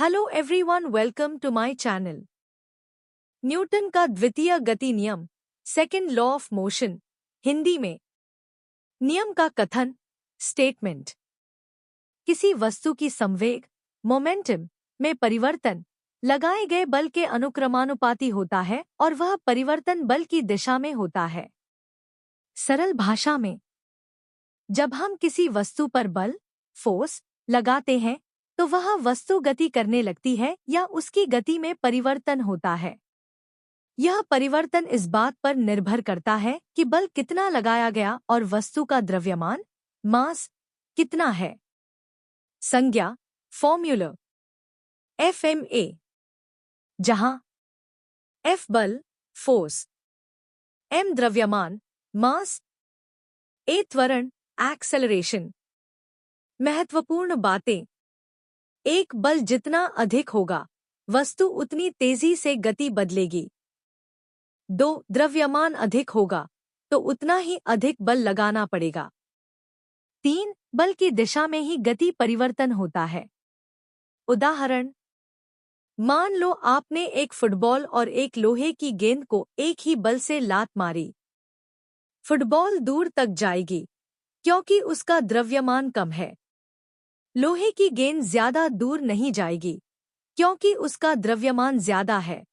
Hello everyone, welcome to my channel. Newton का द्वितीय गति नियम, second law of motion, Hindi में। नियम का कथन, स्टेटमेंट। किसी वस्तु की संवेग, मोमेंटम, में परिवर्तन लगाए गए बल के अनुक्रमानुपाती होता है और वह परिवर्तन बल की दिशा में होता है। सरल भाषा में, जब हम किसी वस्तु पर बल, फोर्स, लगाते हैं तो वह वस्तु गति करने लगती है या उसकी गति में परिवर्तन होता है। यह परिवर्तन इस बात पर निर्भर करता है कि बल कितना लगाया गया और वस्तु का द्रव्यमान, मास, कितना है। संज्ञा, फॉर्मूला। FMA, जहां F बल, फोर्स, M द्रव्यमान, मास, A त्वरण, एक्सेलरेशन। महत्वपूर्ण बातें। एक बल जितना अधिक होगा, वस्तु उतनी तेजी से गति बदलेगी। 2. द्रव्यमान अधिक होगा तो उतना ही अधिक बल लगाना पड़ेगा। 3. बल की दिशा में ही गति परिवर्तन होता है। उदाहरण, मान लो आपने एक फुटबॉल और एक लोहे की गेंद को एक ही बल से लात मारी। फुटबॉल दूर तक जाएगी क्योंकि उसका द्रव्यमान कम है। लोहे की गेंद ज्यादा दूर नहीं जाएगी क्योंकि उसका द्रव्यमान ज्यादा है।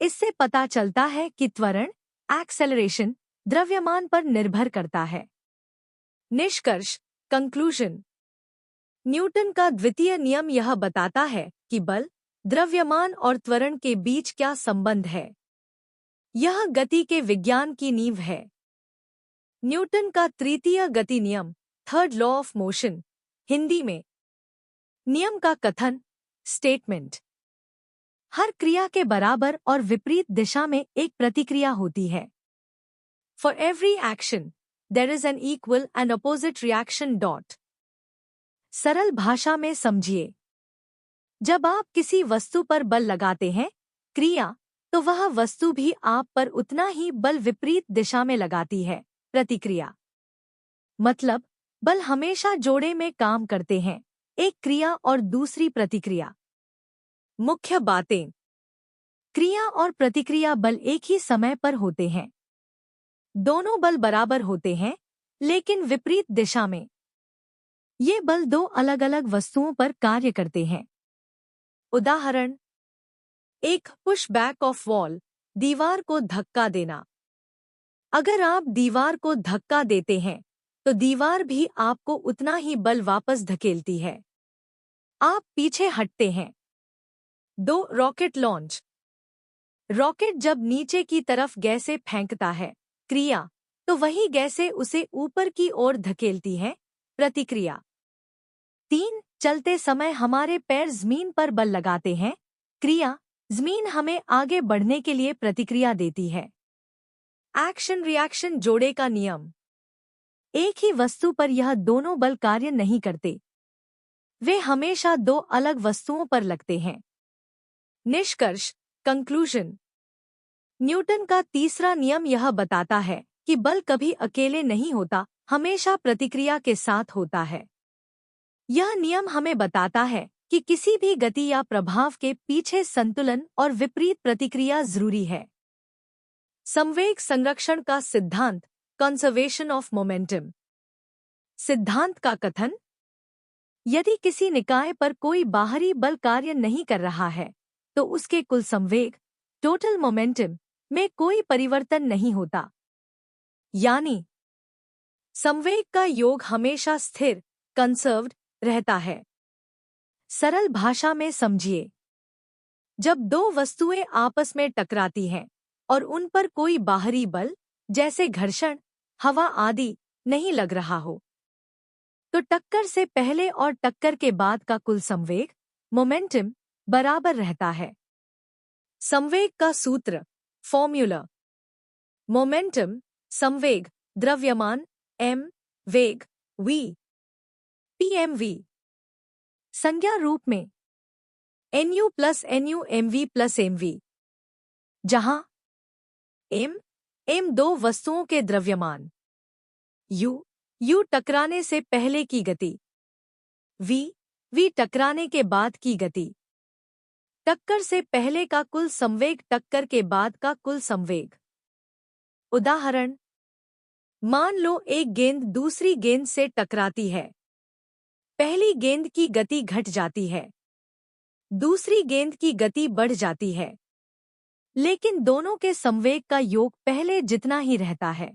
इससे पता चलता है कि त्वरण, एक्सेलरेशन, द्रव्यमान पर निर्भर करता है। निष्कर्ष, कंक्लूजन। न्यूटन का द्वितीय नियम यह बताता है कि बल, द्रव्यमान और त्वरण के बीच क्या संबंध है। यह गति के विज्ञान की नींव है। न्यूटन का तृतीय गति नियम, third law of motion, Hindi में। नियम का कथन, स्टेटमेंट। हर क्रिया के बराबर और विपरीत दिशा में एक प्रतिक्रिया होती है। For every action there is an equal and opposite reaction dot. सरल भाषा में समझिए। जब आप किसी वस्तु पर बल लगाते हैं, क्रिया, तो वह वस्तु भी आप पर उतना ही बल विपरीत दिशा में लगाती है, प्रतिक्रिया। मतलब, बल हमेशा जोड़े में काम करते हैं, एक क्रिया और दूसरी प्रतिक्रिया। मुख्य बातें। क्रिया और प्रतिक्रिया बल एक ही समय पर होते हैं। दोनों बल बराबर होते हैं, लेकिन विपरीत दिशा में। ये बल दो अलग अलग वस्तुओं पर कार्य करते हैं। उदाहरण, एक पुश बैक ऑफ वॉल, दीवार को धक्का देना। अगर आप दीवार को धक्का देते हैं तो दीवार भी आपको उतना ही बल वापस धकेलती है। आप पीछे हटते हैं। 2. Rocket launch. रॉकेट जब नीचे की गैसें गैसें फेंकता है, क्रिया, तो वही गैसें उसे ऊपर की ओर धकेलती हैं, प्रतिक्रिया। 3. चलते समय हमारे पैर जमीन पर बल लगाते हैं, क्रिया, जमीन हमें आगे बढ़ने के लिए प्रतिक्रिया देती है। एक्शन रिएक्शन जोड़े का नियम। एक ही वस्तु पर यह दोनों बल कार्य नहीं करते। वे हमेशा दो अलग वस्तुओं पर लगते हैं। निष्कर्ष, कंक्लूजन। न्यूटन का तीसरा नियम यह बताता है कि बल कभी अकेले नहीं होता, हमेशा प्रतिक्रिया के साथ होता है। यह नियम हमें बताता है कि किसी भी गति या प्रभाव के पीछे संतुलन और विपरीत प्रतिक्रिया जरूरी है। संवेग संरक्षण का सिद्धांत, कंजर्वेशन ऑफ मोमेंटम। सिद्धांत का कथन, यदि किसी निकाय पर कोई बाहरी बल कार्य नहीं कर रहा है तो उसके कुल संवेग, टोटल मोमेंटम, में कोई परिवर्तन नहीं होता। यानी संवेग का योग हमेशा स्थिर, कंसर्व्ड, रहता है। सरल भाषा में समझिए। जब दो वस्तुएं आपस में टकराती हैं और उन पर कोई बाहरी बल, जैसे घर्षण, हवा आदि, नहीं लग रहा हो, तो टक्कर से पहले और टक्कर के बाद का कुल संवेग, मोमेंटम, बराबर रहता है। संवेग का सूत्र, फॉर्मूला। मोमेंटम, संवेग, द्रव्यमान, m, वेग, v, pmv। संज्ञा रूप में nu plus nu mv plus mv, जहां m दो वस्तुओं के द्रव्यमान, u टकराने से पहले की गति, v टकराने के बाद की गति, टक्कर से पहले का कुल संवेग, टक्कर के बाद का कुल संवेग। उदाहरण, मान लो एक गेंद दूसरी गेंद से टकराती है। पहली गेंद की गति घट जाती है, दूसरी गेंद की गति बढ़ जाती है, लेकिन दोनों के संवेग का योग पहले जितना ही रहता है।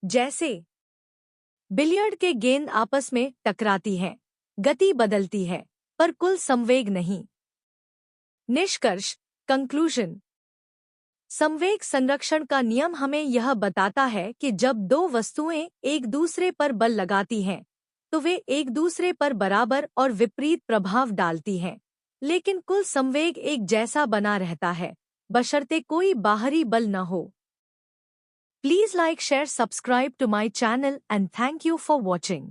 जैसे बिलियर्ड के गेंद आपस में टकराती हैं, गति बदलती है, पर कुल संवेग नहीं। निष्कर्ष, कंक्लूजन। संवेग संरक्षण का नियम हमें यह बताता है कि जब दो वस्तुएं एक दूसरे पर बल लगाती हैं, तो वे एक दूसरे पर बराबर और विपरीत प्रभाव डालती हैं, लेकिन कुल संवेग एक जैसा बना रहता है, बशर्ते कोई बाहरी बल न हो। Please like, share, subscribe to my channel and thank you for watching.